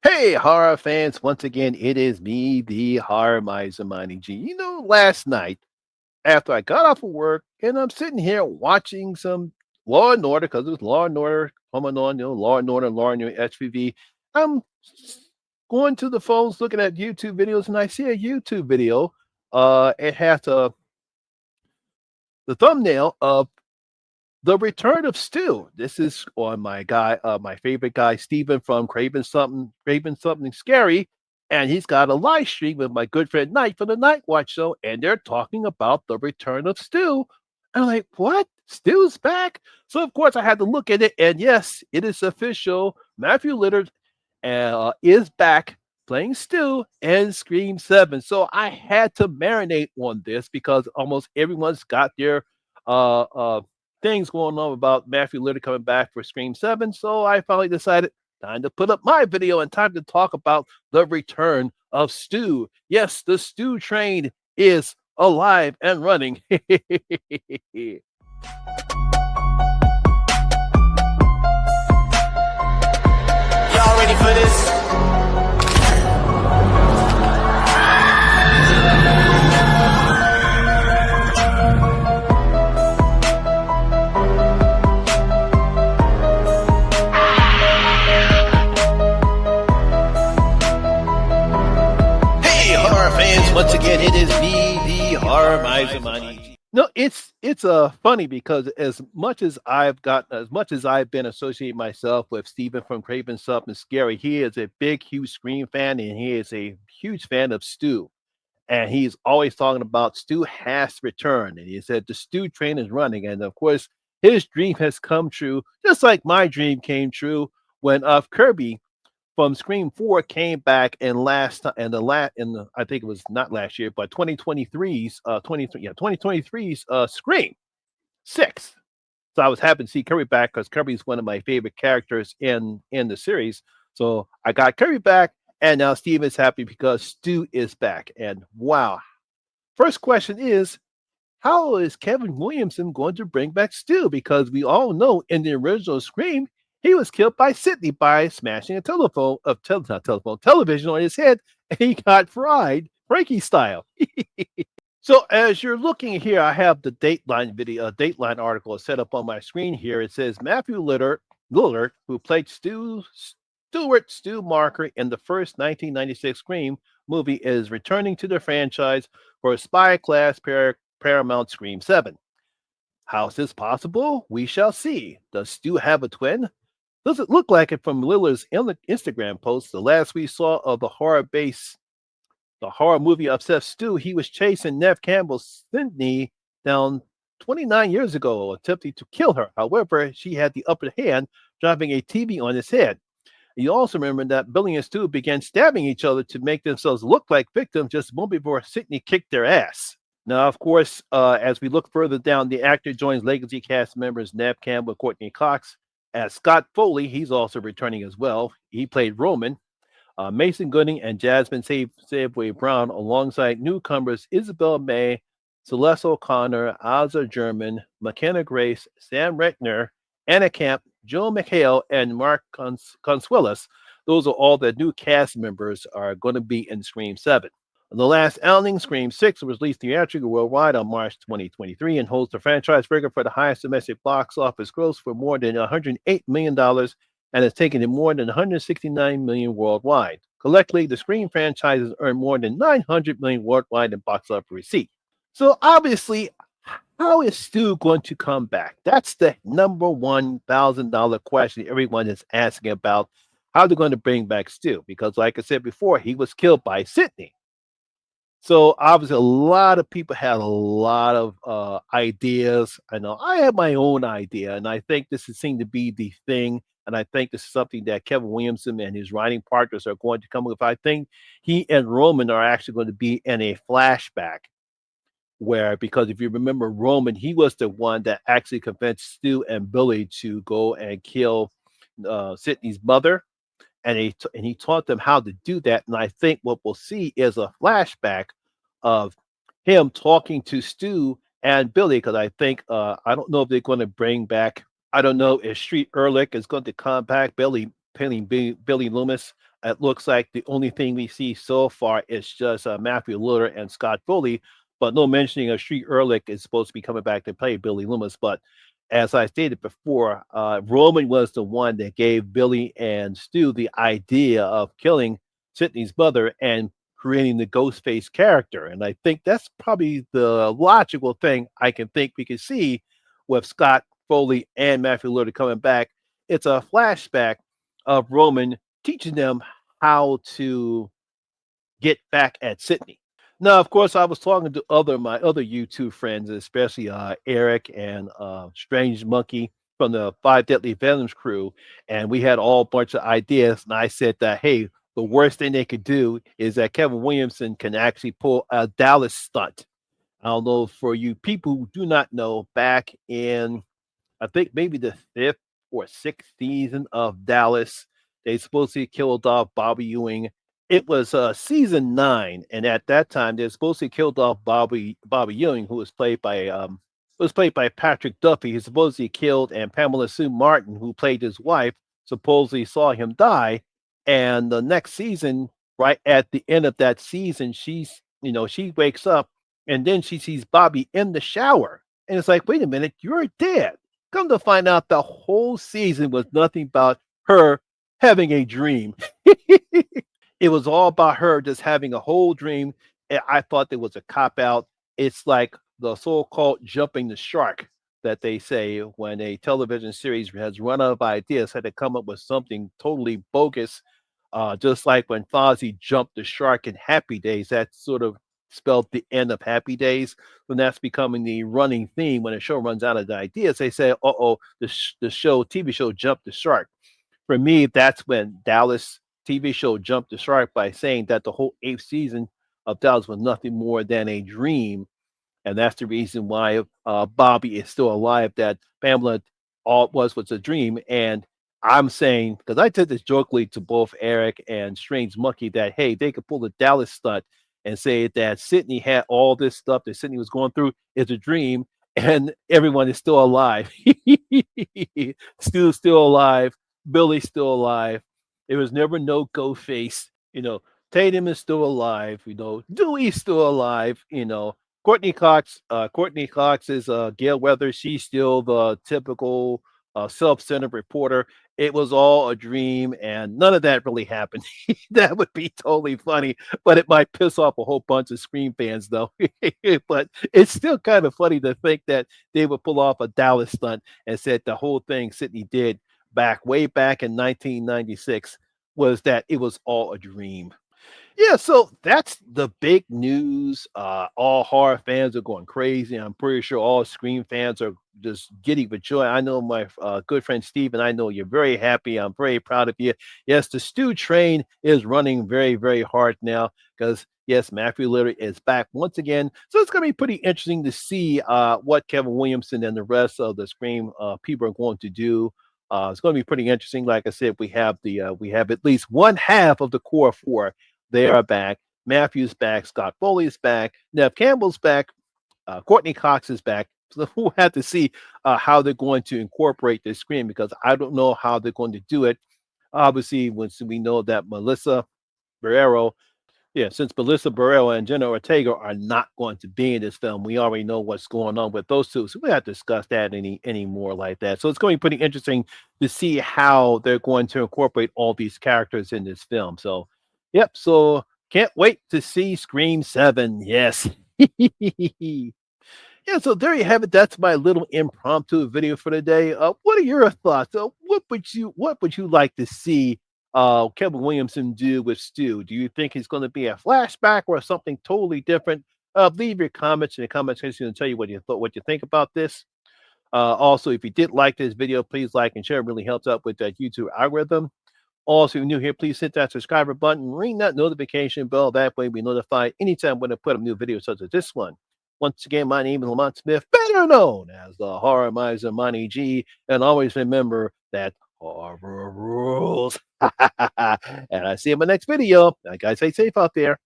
Hey, horror fans, once again, it is me, the horror miser, Monty G. Last night, after I got off of work, and I'm sitting here watching some Law and Order, because it was Law and Order coming on, Law and Order HVV. I'm going to the phones looking at YouTube videos, and I see a YouTube video. It has the thumbnail of the Return of Stu. This is on my favorite guy, Steven from Craven Something Scary. And he's got a live stream with my good friend Knight from the Night Watch Show, and they're talking about the return of Stu. And I'm like, what? Stu's back? So of course I had to look at it, and yes, it is official. Matthew Lillard is back playing Stu in Scream 7. So I had to marinate on this because almost everyone's got their uh, uh, things going on about Matthew Lillard coming back for Scream 7. So I finally decided time to put up my video and time to talk about the return of Stu. Yes, the Stu train is alive and running. Y'all ready for this? Hey, horror fans! Once again, it is me, the horror miser, Monty. No, it's funny because as much as I've been associating myself with Steven from Craven Something Scary, he is a big, huge Scream fan, and he is a huge fan of Stu. And he's always talking about Stu has returned, and he said the Stu train is running, and of course his dream has come true, just like my dream came true when Kirby from Scream 4 came back and last time and the I think it was not last year, but 2023's Scream 6. So I was happy to see Kirby back because Kirby's one of my favorite characters in the series. So I got Kirby back, and now Steve is happy because Stu is back. And wow. First question is, how is Kevin Williamson going to bring back Stu? Because we all know in the original Scream, he was killed by Sidney by smashing a television on his head, and he got fried, Frankie style. So as you're looking here, I have the Dateline article set up on my screen here. It says Lillard, who played Stuart Stu Macher in the first 1996 Scream movie, is returning to the franchise for a spy class Paramount Scream 7. How is this possible? We shall see. Does Stu have a twin? Does it look like it from Lillard's Instagram post? The last we saw of the horror movie Obsessed Stu, he was chasing Nev Campbell's Sydney down 29 years ago, attempting to kill her. However, she had the upper hand, dropping a TV on his head. You also remember that Billy and Stu began stabbing each other to make themselves look like victims just a moment before Sydney kicked their ass. Now, of course, as we look further down, the actor joins legacy cast members Nev Campbell, Courtney Cox. As Scott Foley, he's also returning as well. He played Roman. Mason Gooding and Jasmine Savoy Brown, alongside newcomers Isabel May, Celeste O'Connor, Asa German, McKenna Grace, Sam Reckner, Anna Camp, Joe McHale, and Mark Consuelos. Those are all the new cast members are going to be in Scream 7. The last outing, Scream 6, was released theatrically worldwide on March 2023 and holds the franchise record for the highest domestic box office gross for more than $108 million and has taken in more than 169 million worldwide. Collectively, the Scream franchise has earned more than 900 million worldwide in box office receipts. So obviously, how is Stu going to come back? That's the number $1,000 question everyone is asking about. How they're going to bring back Stu? Because, like I said before, he was killed by Sidney. So obviously, a lot of people had a lot of ideas. I know I have my own idea, and I think this is seemed to be the thing. And I think this is something that Kevin Williamson and his writing partners are going to come with. I think he and Roman are actually going to be in a flashback where, because if you remember Roman, he was the one that actually convinced Stu and Billy to go and kill Sydney's mother, and he taught them how to do that. And I think what we'll see is a flashback of him talking to Stu and Billy, because I think I don't know if they're going to bring back. I don't know if Street Ehrlich is going to come back, Billy Loomis. it looks like the only thing we see so far is just Matthew Lillard and Scott Foley, but no mentioning of Street Ehrlich is supposed to be coming back to play Billy Loomis. But as I stated before, Roman was the one that gave Billy and Stu the idea of killing Sydney's mother and creating the Ghostface character. And I think that's probably the logical thing I can think we could see with Scott Foley and Matthew Lillard coming back. It's a flashback of Roman teaching them how to get back at Sydney. Now, of course, I was talking to my other YouTube friends, especially Eric and Strange Monkey from the Five Deadly Venoms crew, and we had all a bunch of ideas. And I said that, hey, the worst thing they could do is that Kevin Williamson can actually pull a Dallas stunt. I don't know, for you people who do not know, back in I think maybe the fifth or sixth season of Dallas. They supposedly killed off Bobby Ewing. It was season 9, and at that time they supposedly killed off Bobby Ewing, who was played by Patrick Duffy. He supposedly killed, and Pamela Sue Martin, who played his wife, supposedly saw him die. And the next season, right at the end of that season, she wakes up and then she sees Bobby in the shower, and it's like, wait a minute, you're dead. Come to find out, the whole season was nothing but her having a dream. It was all about her just having a whole dream. And I thought there was a cop out. It's like the so-called jumping the shark that they say when a television series has run out of ideas, had to come up with something totally bogus. Just like when Fozzie jumped the shark in Happy Days, that sort of spelled the end of Happy Days. When that's becoming the running theme when a show runs out of the ideas, they say, "Uh-oh, the TV show jumped the shark." For me, that's when Dallas TV show jumped the shark by saying that the whole 8th season of Dallas was nothing more than a dream, and that's the reason why Bobby is still alive. That Pamela all it was a dream, and I'm saying, because I said this jokingly to both Eric and Strange Monkey, that hey, they could pull the Dallas stunt and say that Sydney had all this stuff that Sydney was going through is a dream, and everyone is still alive. Stu's still alive. Billy's still alive. There was never no go face. Tatum is still alive. Dewey's still alive. Courtney Cox is Gail Weathers. She's still the typical self-centered reporter. It was all a dream, and none of that really happened. That would be totally funny, but it might piss off a whole bunch of Scream fans, though. But it's still kind of funny to think that they would pull off a Dallas stunt and said the whole thing Sydney did way back in 1996 was that it was all a dream. Yeah, so that's the big news. All horror fans are going crazy. I'm pretty sure all Scream fans are just giddy with joy. I know my good friend Steve, and I know you're very happy. I'm very proud of you. Yes, the Stu train is running very, very hard now because, yes, Matthew Lillard is back once again. So it's going to be pretty interesting to see what Kevin Williamson and the rest of the Scream people are going to do. It's going to be pretty interesting. Like I said, we have at least one half of the core four. They are back. Matthew's back. Scott Foley's back. Nev Campbell's back. Courtney Cox is back. So we'll have to see how they're going to incorporate this screen, because I don't know how they're going to do it. Obviously, once we know that since Melissa Barrero and Jenna Ortega are not going to be in this film, we already know what's going on with those two. So we have to discuss that any more like that. So it's going to be pretty interesting to see how they're going to incorporate all these characters in this film. So, yep. So can't wait to see Scream 7. Yes. Yeah, so there you have it. That's my little impromptu video for today. What are your thoughts? What would you like to see Kevin Williamson do with Stu? Do you think he's going to be a flashback or something totally different? Leave your comments in the comment section and tell you what you think about this. Also, if you did like this video, please like and share. It really helps out with that YouTube algorithm. Also, if you're new here, please hit that subscriber button, ring that notification bell. That way, we notify anytime when I put a new video such as this one. Once again, my name is Lamont Smith, better known as the Horror Miser Monty G. And always remember that horror rules. And I see you in my next video. Guys, stay safe out there.